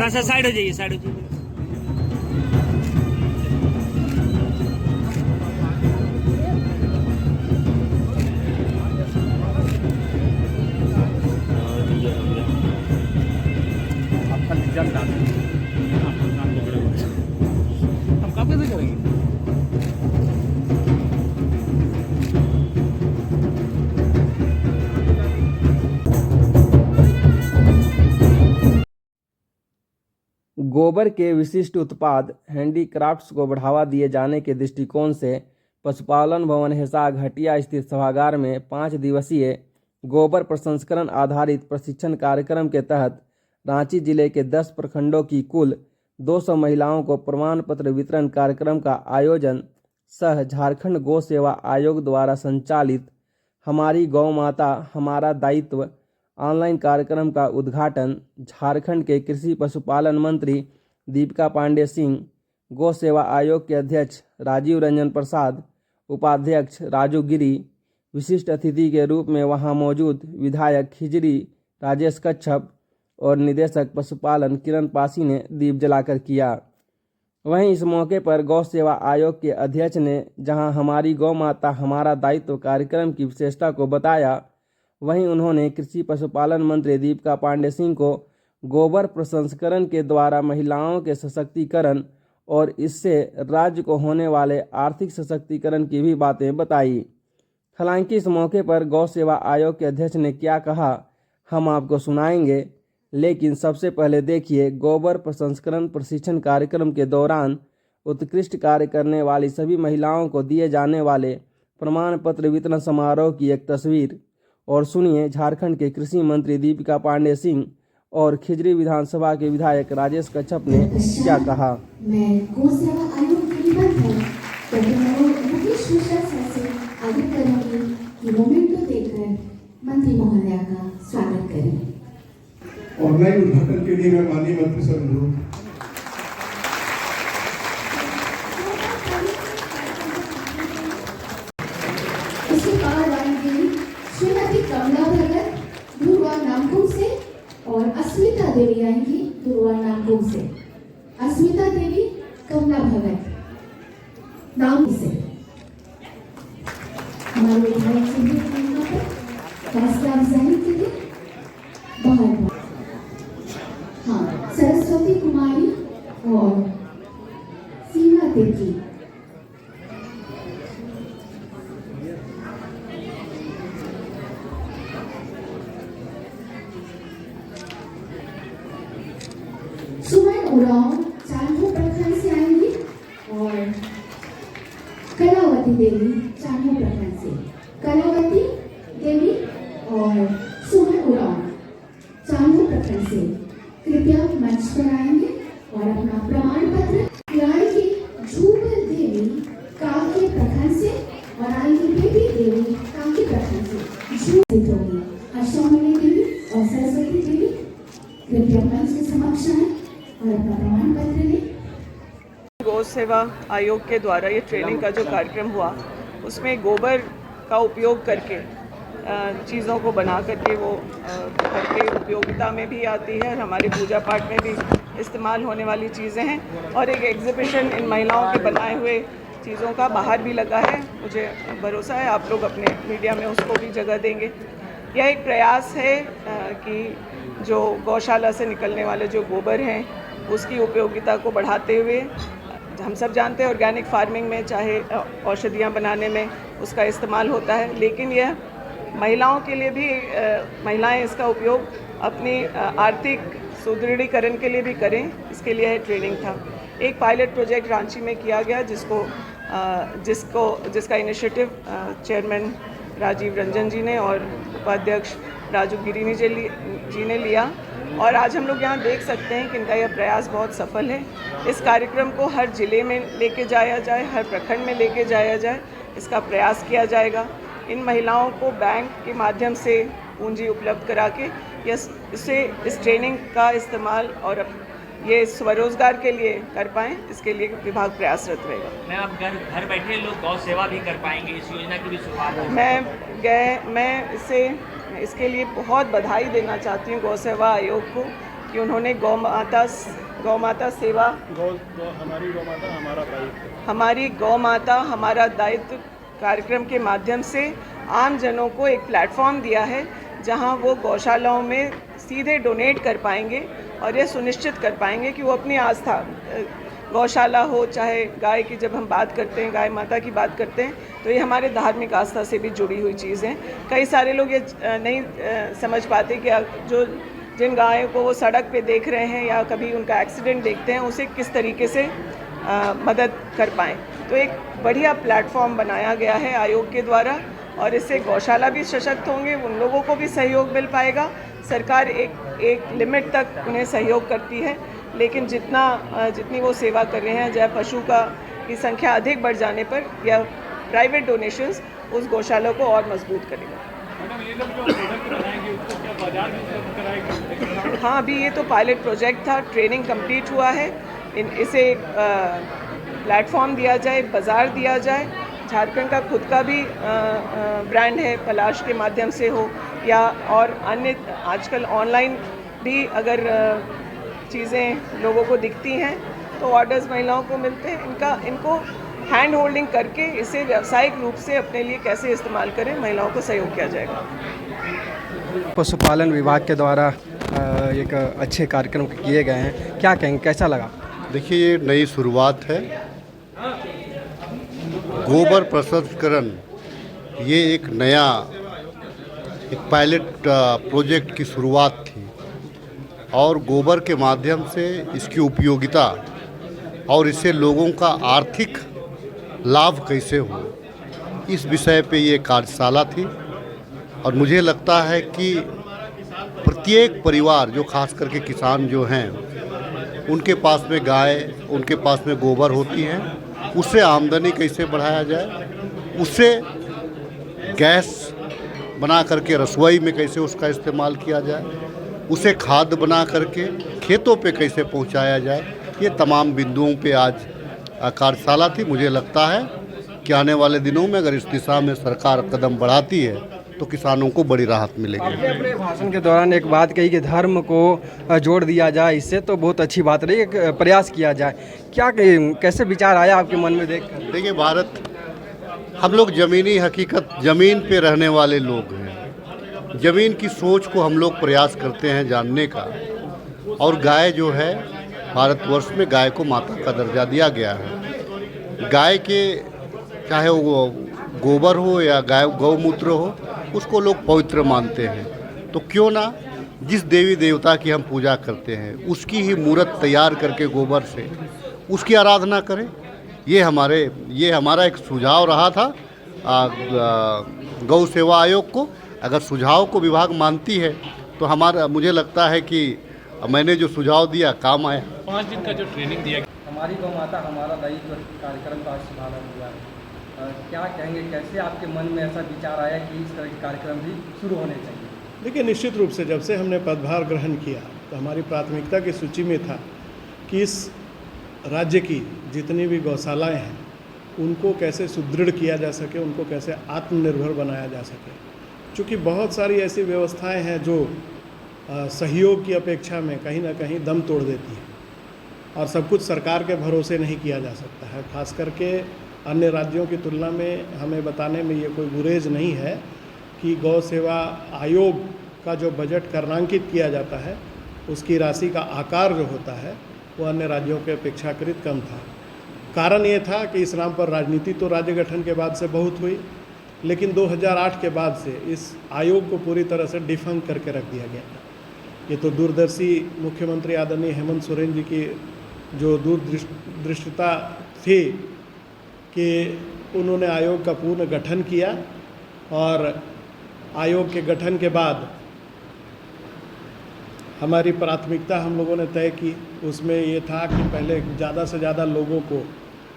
थोड़ा सा साइड हो जाइए, साइड हो जाइए। हम कब कैसे करेंगे? गोबर के विशिष्ट उत्पाद हैंडीक्राफ्ट्स को बढ़ावा दिए जाने के दृष्टिकोण से पशुपालन भवन हिसार हटिया स्थित सभागार में 5 दिवसीय गोबर प्रसंस्करण आधारित प्रशिक्षण कार्यक्रम के तहत रांची जिले के 10 प्रखंडों की कुल 200 महिलाओं को प्रमाण पत्र वितरण कार्यक्रम का आयोजन सह झारखंड गौ सेवा आयोग द्वारा संचालित हमारी गौ माता हमारा दायित्व ऑनलाइन कार्यक्रम का उद्घाटन झारखंड के कृषि पशुपालन मंत्री दीपिका पांडे सिंह, गौ सेवा आयोग के अध्यक्ष राजीव रंजन प्रसाद, उपाध्यक्ष राजू गिरी, विशिष्ट अतिथि के रूप में वहां मौजूद विधायक खिजरी राजेश कच्छप और निदेशक पशुपालन किरण पासी ने दीप जलाकर किया। वहीं इस मौके पर गौ सेवा आयोग के अध्यक्ष ने जहां हमारी गौ माता हमारा दायित्व कार्यक्रम की विशेषता को बताया, वहीं उन्होंने कृषि पशुपालन मंत्री दीपिका पांडे सिंह को गोबर प्रसंस्करण के द्वारा महिलाओं के सशक्तिकरण और इससे राज्य को होने वाले आर्थिक सशक्तिकरण की भी बातें बताई। हालांकि इस मौके पर गौ सेवा आयोग के अध्यक्ष ने क्या कहा हम आपको सुनाएंगे, लेकिन सबसे पहले देखिए गोबर प्रसंस्करण प्रशिक्षण कार्यक्रम के दौरान उत्कृष्ट कार्य करने वाली सभी महिलाओं को दिए जाने वाले प्रमाण पत्र वितरण समारोह की एक तस्वीर और सुनिए झारखंड के कृषि मंत्री दीपिका पांडे सिंह और खिजरी विधानसभा के विधायक राजेश कच्छप ने क्या कहा। मैं गौ सेवा आयोग की निबंध हूँ, तो मैं मुकेश मिश्रा से आगे करूँगी कि मोमेंट को देखकर मंत्री महोदया का स्वागत करें। ऑनलाइन उद्घाटन के लिए मैं माननीय मंत्री से अनुरोध। इसके बाद आएंगी श्रीमती कमला भगत धुरवा नामकुम से और अस्मिता देवी आएंगी धुरवा नामकुम से। अस्मिता देवी कमला भगत नाम से हमारे विधायक अफजाई के लिए बहुत हाँ सरस्वती कुमारी और सीमा देवी। सुमन उरांव चांदू प्रखंड से आएंगी और कलावती देवी चांदू प्रखंड से। कलावती देवी और सुमन उरांव चांदू प्रखंड से कृपया मंच पर आएंगे और अपना प्रमाण पत्र। आएंगी झूमर देवी कांके प्रखंड से और आएंगी बेबी देवी कांके प्रखंड से। झूमर होगी अशोमनी देवी और सरस्वती देवी कृपया मंच के समक्ष आए और अपना प्रमाण पत्र लें। गौ सेवा आयोग के द्वारा ये ट्रेनिंग का जो कार्यक्रम हुआ उसमें गोबर का उपयोग करके चीज़ों को बना करके वो घर के उपयोगिता में भी आती है और हमारे पूजा पाठ में भी इस्तेमाल होने वाली चीज़ें हैं। और एक एग्जीबिशन इन महिलाओं के बनाए हुए चीज़ों का बाहर भी लगा है। मुझे भरोसा है आप लोग अपने मीडिया में उसको भी जगह देंगे। यह एक प्रयास है कि जो गौशाला से निकलने वाले जो गोबर हैं उसकी उपयोगिता को बढ़ाते हुए, हम सब जानते हैं ऑर्गेनिक फार्मिंग में चाहे औषधियाँ बनाने में उसका इस्तेमाल होता है, लेकिन यह महिलाओं के लिए भी महिलाएं इसका उपयोग अपनी आर्थिक सुदृढ़ीकरण के लिए भी करें, इसके लिए ट्रेनिंग था। एक पायलट प्रोजेक्ट रांची में किया गया जिसका इनिशिएटिव चेयरमैन राजीव रंजन जी ने और उपाध्यक्ष राजू गिरी जी ने लिया और आज हम लोग यहाँ देख सकते हैं कि इनका यह प्रयास बहुत सफल है। इस कार्यक्रम को हर जिले में लेके जाया जाए, हर प्रखंड में लेके जाया जाए, इसका प्रयास किया जाएगा। इन महिलाओं को बैंक के माध्यम से पूंजी उपलब्ध करा के इस ट्रेनिंग का इस्तेमाल और ये स्वरोजगार के लिए कर पाएँ, इसके लिए विभाग प्रयासरत रहेगा। मैम आप घर बैठे लोग गौ सेवा भी कर पाएंगे, इस योजना की भी शुरुआत है। मैं इसके लिए बहुत बधाई देना चाहती हूँ गौ सेवा आयोग को कि उन्होंने गौ माता सेवा, हमारी गौ माता हमारा दायित्व कार्यक्रम के माध्यम से आम जनों को एक प्लेटफॉर्म दिया है जहां वो गौशालाओं में सीधे डोनेट कर पाएंगे और ये सुनिश्चित कर पाएंगे कि वो अपनी आस्था, गौशाला हो चाहे गाय की, जब हम बात करते हैं गाय माता की बात करते हैं तो ये हमारे धार्मिक आस्था से भी जुड़ी हुई चीज़ है। कई सारे लोग ये नहीं समझ पाते कि जिन गायों को वो सड़क पे देख रहे हैं या कभी उनका एक्सीडेंट देखते हैं उसे किस तरीके से मदद कर पाएँ। तो एक बढ़िया प्लेटफॉर्म बनाया गया है आयोग के द्वारा और इससे गौशाला भी सशक्त होंगे, उन लोगों को भी सहयोग मिल पाएगा। सरकार एक लिमिट तक उन्हें सहयोग करती है, लेकिन जितनी वो सेवा कर रहे हैं, चाहे पशु की संख्या अधिक बढ़ जाने पर या प्राइवेट डोनेशंस उस गौशाला को और मजबूत करेगा। हाँ, अभी ये तो पायलट प्रोजेक्ट था, ट्रेनिंग कंप्लीट हुआ है। इसे एक प्लेटफॉर्म दिया जाए, बाज़ार दिया जाए। झारखंड का खुद का भी ब्रांड है, पलाश के माध्यम से हो या और अन्य आजकल ऑनलाइन भी अगर चीज़ें लोगों को दिखती हैं तो ऑर्डर्स महिलाओं को मिलते हैं। इनको हैंड होल्डिंग करके इसे व्यावसायिक रूप से अपने लिए कैसे इस्तेमाल करें, महिलाओं को सहयोग किया जाएगा। पशुपालन विभाग के द्वारा एक अच्छे कार्यक्रम किए गए हैं, क्या कहेंगे, कैसा लगा? देखिए, ये नई शुरुआत है। गोबर प्रसंस्करण ये एक नया पायलट प्रोजेक्ट की शुरुआत थी और गोबर के माध्यम से इसकी उपयोगिता और इससे लोगों का आर्थिक लाभ कैसे हो, इस विषय पे ये कार्यशाला थी। और मुझे लगता है कि प्रत्येक परिवार, जो खास करके किसान जो हैं, उनके पास में गाय, उनके पास में गोबर होती हैं, उससे आमदनी कैसे बढ़ाया जाए, उससे गैस बना करके रसोई में कैसे उसका इस्तेमाल किया जाए, उसे खाद बना करके खेतों पे कैसे पहुंचाया जाए, ये तमाम बिंदुओं पे आज कार्यशाला थी। मुझे लगता है कि आने वाले दिनों में अगर इस दिशा में सरकार कदम बढ़ाती है तो किसानों को बड़ी राहत मिलेगी। आपने अपने भाषण के दौरान एक बात कही कि धर्म को जोड़ दिया जाए, इससे तो बहुत अच्छी बात रही, एक प्रयास किया जाए। क्या कैसे विचार आया आपके मन में देख? देखिए, भारत, हम लोग ज़मीनी हकीकत, ज़मीन पे रहने वाले लोग हैं। ज़मीन की सोच को हम लोग प्रयास करते हैं जानने का। और गाय जो है, भारतवर्ष में गाय को माता का दर्जा दिया गया है। गाय के चाहे वो गोबर हो या गौमूत्र हो, उसको लोग पवित्र मानते हैं। तो क्यों ना जिस देवी देवता की हम पूजा करते हैं उसकी ही मूर्त तैयार करके गोबर से उसकी आराधना करें। ये हमारा एक सुझाव रहा था गौ सेवा आयोग को। अगर सुझाव को विभाग मानती है तो मुझे लगता है कि मैंने जो सुझाव दिया काम आया। 5 दिन का जो ट्रेनिंग दिया, हमारी गौ माता हमारा दायित्व कार्यक्रम का आज शुभारंभ हुआ है। क्या कहेंगे, कैसे आपके मन में ऐसा विचार आया कि इस तरह के कार्यक्रम भी शुरू होने चाहिए? देखिए, निश्चित रूप से जब से हमने पदभार ग्रहण किया तो हमारी प्राथमिकता की सूची में था कि इस राज्य की जितनी भी गौशालाएं हैं उनको कैसे सुदृढ़ किया जा सके, उनको कैसे आत्मनिर्भर बनाया जा सके। चूँकि बहुत सारी ऐसी व्यवस्थाएं हैं जो सहयोग की अपेक्षा में कहीं ना कहीं दम तोड़ देती हैं और सब कुछ सरकार के भरोसे नहीं किया जा सकता है। खास करके अन्य राज्यों की तुलना में हमें बताने में ये कोई गुरेज नहीं है कि गौ सेवा आयोग का जो बजट कर्णांकित किया जाता है उसकी राशि का आकार जो होता है वो अन्य राज्यों के अपेक्षाकृत कम था। कारण ये था कि इस नाम पर राजनीति तो राज्य गठन के बाद से बहुत हुई, लेकिन 2008 के बाद से इस आयोग को पूरी तरह से डिफंक करके रख दिया गया। ये तो दूरदर्शी मुख्यमंत्री आदरणीय हेमंत सोरेन जी की जो दूरदृष्टिता थी कि उन्होंने आयोग का पूर्ण गठन किया और आयोग के गठन के बाद हमारी प्राथमिकता हम लोगों ने तय की। उसमें ये था कि पहले ज़्यादा से ज़्यादा लोगों को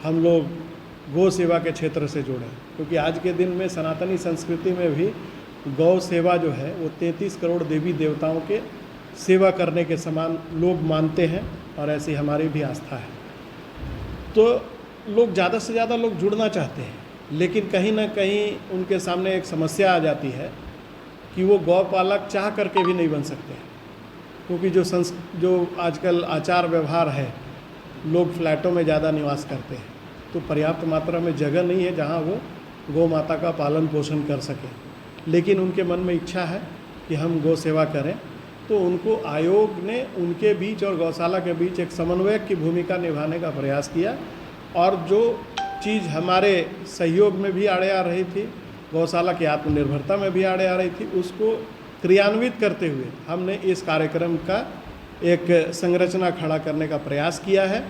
हम लोग गौ सेवा के क्षेत्र से जोड़ें, क्योंकि आज के दिन में सनातनी संस्कृति में भी गौ सेवा जो है वो 33 करोड़ देवी देवताओं के सेवा करने के समान लोग मानते हैं और ऐसी हमारी भी आस्था है। तो लोग ज़्यादा से ज़्यादा लोग जुड़ना चाहते हैं, लेकिन कहीं ना कहीं उनके सामने एक समस्या आ जाती है कि वो गौपालक चाह करके भी नहीं बन सकते हैं। क्योंकि जो आजकल आचार व्यवहार है, लोग फ्लैटों में ज़्यादा निवास करते हैं, तो पर्याप्त मात्रा में जगह नहीं है जहाँ वो गौ माता का पालन पोषण कर सकें। लेकिन उनके मन में इच्छा है कि हम गौ सेवा करें, तो उनको आयोग ने उनके बीच और गौशाला के बीच एक समन्वयक की भूमिका निभाने का प्रयास किया। और जो चीज़ हमारे सहयोग में भी आड़े आ रही थी, गौशाला की आत्मनिर्भरता में भी आड़े आ रही थी, उसको क्रियान्वित करते हुए हमने इस कार्यक्रम का एक संरचना खड़ा करने का प्रयास किया है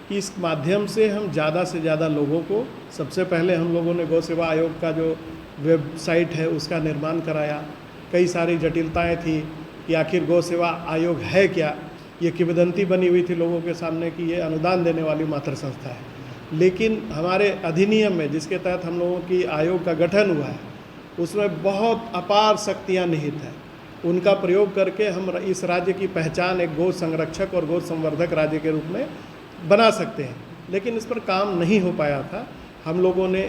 कि इस माध्यम से हम ज़्यादा से ज़्यादा लोगों को, सबसे पहले हम लोगों ने गौ सेवा आयोग का जो वेबसाइट है उसका निर्माण कराया। कई सारी जटिलताएं थी कि आखिर गौ सेवा आयोग है क्या, ये किंवदंती बनी हुई थी लोगों के सामने कि ये अनुदान देने वाली मात्र संस्था है। लेकिन हमारे अधिनियम में जिसके तहत हम लोगों की आयोग का गठन हुआ है, उसमें बहुत अपार शक्तियाँ निहित हैं। उनका प्रयोग करके हम इस राज्य की पहचान एक गौ संरक्षक और गौ संवर्धक राज्य के रूप में बना सकते हैं। लेकिन इस पर काम नहीं हो पाया था। हम लोगों ने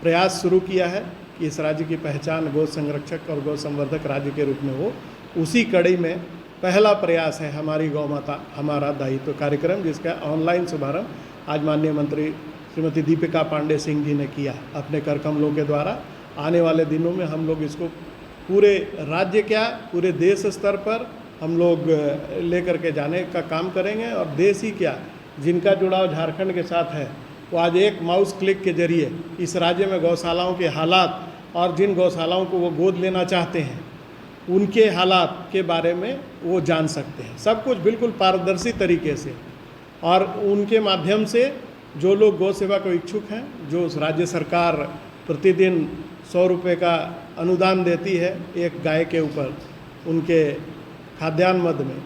प्रयास शुरू किया है कि इस राज्य की पहचान गौ संरक्षक और गौ संवर्धक राज्य के रूप में हो। उसी कड़ी में पहला प्रयास है हमारी गौ माता हमारा दायित्व कार्यक्रम, जिसका ऑनलाइन शुभारंभ आज माननीय मंत्री श्रीमती दीपिका पांडे सिंह जी ने किया अपने कर कमलों के द्वारा। आने वाले दिनों में हम लोग इसको पूरे राज्य क्या पूरे देश स्तर पर हम लोग लेकर के जाने का काम करेंगे। और देश ही क्या, जिनका जुड़ाव झारखंड के साथ है, वो आज एक माउस क्लिक के जरिए इस राज्य में गौशालाओं के हालात और जिन गौशालाओं को वो गोद लेना चाहते हैं उनके हालात के बारे में वो जान सकते हैं। सब कुछ बिल्कुल पारदर्शी तरीके से। और उनके माध्यम से जो लोग गौ सेवा को इच्छुक हैं, जो राज्य सरकार प्रतिदिन 100 रुपये का अनुदान देती है एक गाय के ऊपर उनके खाद्यान्न मद में,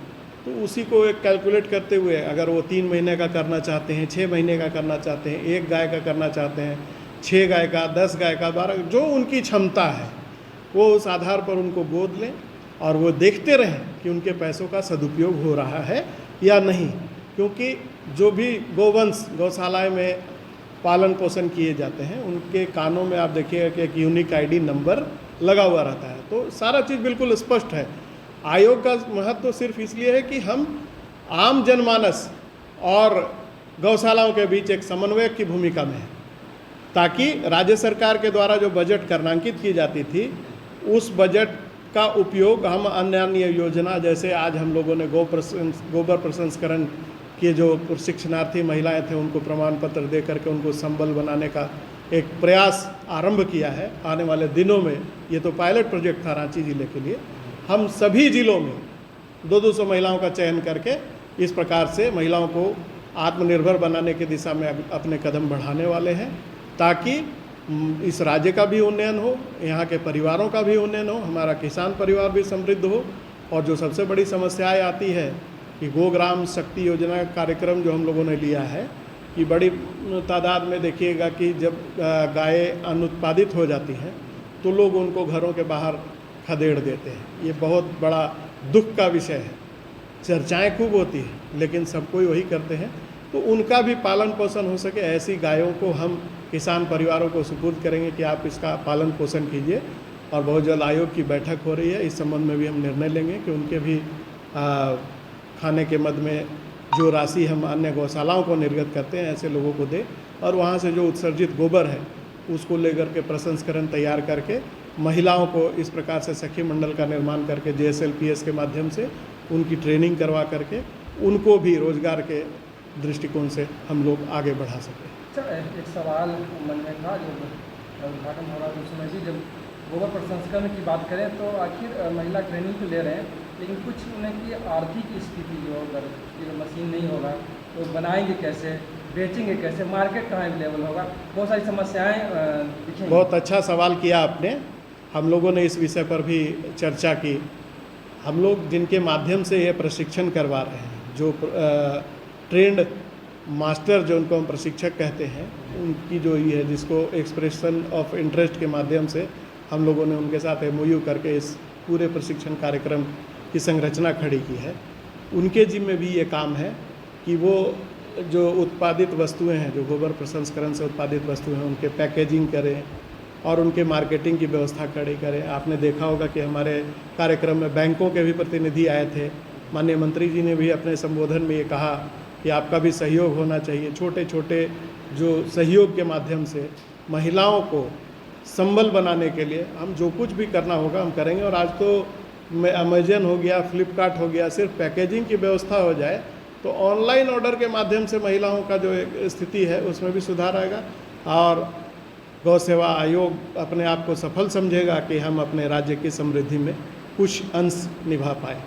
तो उसी को एक कैलकुलेट करते हुए अगर वो 3 महीने का करना चाहते हैं, 6 महीने का करना चाहते हैं, 1 गाय का करना चाहते हैं, 6 गाय का, 10 गाय का, 12, जो उनकी क्षमता है वो उस आधार पर उनको गोद लें और वो देखते रहें कि उनके पैसों का सदुपयोग हो रहा है या नहीं। क्योंकि जो भी गोवंश गौशालाएँ में पालन पोषण किए जाते हैं उनके कानों में आप देखिएगा कि एक यूनिक आईडी नंबर लगा हुआ रहता है। तो सारा चीज़ बिल्कुल स्पष्ट है। आयोग का महत्व तो सिर्फ इसलिए है कि हम आम जनमानस और गौशालाओं के बीच एक समन्वयक की भूमिका में है, ताकि राज्य सरकार के द्वारा जो बजट करणांकित की जाती थी उस बजट का उपयोग हम अन्य योजना, जैसे आज हम लोगों ने गोबर प्रसंस्करण के जो प्रशिक्षणार्थी महिलाएं थे उनको प्रमाण पत्र दे करके उनको संबल बनाने का एक प्रयास आरंभ किया है। आने वाले दिनों में, ये तो पायलट प्रोजेक्ट था रांची जिले के लिए, हम सभी जिलों में 200 महिलाओं का चयन करके इस प्रकार से महिलाओं को आत्मनिर्भर बनाने की दिशा में अपने कदम बढ़ाने वाले हैं, ताकि इस राज्य का भी उन्नयन हो, यहाँ के परिवारों का भी उन्नयन हो, हमारा किसान परिवार भी समृद्ध हो। और जो सबसे बड़ी समस्याएं आती है कि गोग्राम शक्ति योजना कार्यक्रम जो हम लोगों ने लिया है, कि बड़ी तादाद में देखिएगा कि जब गायें अनुत्पादित हो जाती हैं तो लोग उनको घरों के बाहर खदेड़ देते हैं। ये बहुत बड़ा दुख का विषय है। चर्चाएं खूब होती हैं लेकिन सब कोई वही करते हैं। तो उनका भी पालन पोषण हो सके, ऐसी गायों को हम किसान परिवारों को सुपुर्द करेंगे कि आप इसका पालन पोषण कीजिए। और बहुत जल्द आयोग की बैठक हो रही है, इस संबंध में भी हम निर्णय लेंगे कि उनके भी खाने के मद में जो राशि हम अन्य गौशालाओं को निर्गत करते हैं ऐसे लोगों को दें, और वहाँ से जो उत्सर्जित गोबर है उसको लेकर के प्रसंस्करण तैयार करके महिलाओं को इस प्रकार से सखी मंडल का निर्माण करके JSLPS के माध्यम से उनकी ट्रेनिंग करवा करके उनको भी रोजगार के दृष्टिकोण से हम लोग आगे बढ़ा सकें। एक सवाल मन में था, जो उद्घाटन हो रहा था उस समय भी, जब गोबर प्रसंस्करण की बात करें तो आखिर महिला ट्रेनिंग तो ले रहे हैं, लेकिन कुछ उनकी आर्थिक स्थिति जो अगर मशीन नहीं होगा तो बनाएंगे कैसे, बेचेंगे कैसे, मार्केट कहाँ अवेलेबल होगा, बहुत सारी समस्याएं दिखेंगी। बहुत अच्छा सवाल किया आपने। हम लोगों ने इस विषय पर भी चर्चा की। हम लोग जिनके माध्यम से ये प्रशिक्षण करवा रहे हैं, जो ट्रेंड मास्टर जो उनको हम प्रशिक्षक कहते हैं, उनकी जो ये है जिसको एक्सप्रेशन ऑफ इंटरेस्ट के माध्यम से हम लोगों ने उनके साथ MOU करके इस पूरे प्रशिक्षण कार्यक्रम की संरचना खड़ी की है। उनके जिम्मे भी ये काम है कि वो जो उत्पादित वस्तुएं हैं, जो गोबर प्रसंस्करण से उत्पादित वस्तुएं हैं, उनके पैकेजिंग करें और उनके मार्केटिंग की व्यवस्था खड़ी करें। आपने देखा होगा कि हमारे कार्यक्रम में बैंकों के भी प्रतिनिधि आए थे माननीय मंत्री जी ने भी अपने संबोधन में ये कहा कि आपका भी सहयोग होना चाहिए। छोटे छोटे जो सहयोग के माध्यम से महिलाओं को संबल बनाने के लिए हम जो कुछ भी करना होगा हम करेंगे। और आज तो अमेजन हो गया, फ्लिपकार्ट हो गया, सिर्फ पैकेजिंग की व्यवस्था हो जाए तो ऑनलाइन ऑर्डर के माध्यम से महिलाओं का जो एक स्थिति है उसमें भी सुधार आएगा और गौ सेवा आयोग अपने आप को सफल समझेगा कि हम अपने राज्य की समृद्धि में कुछ अंश निभा पाए।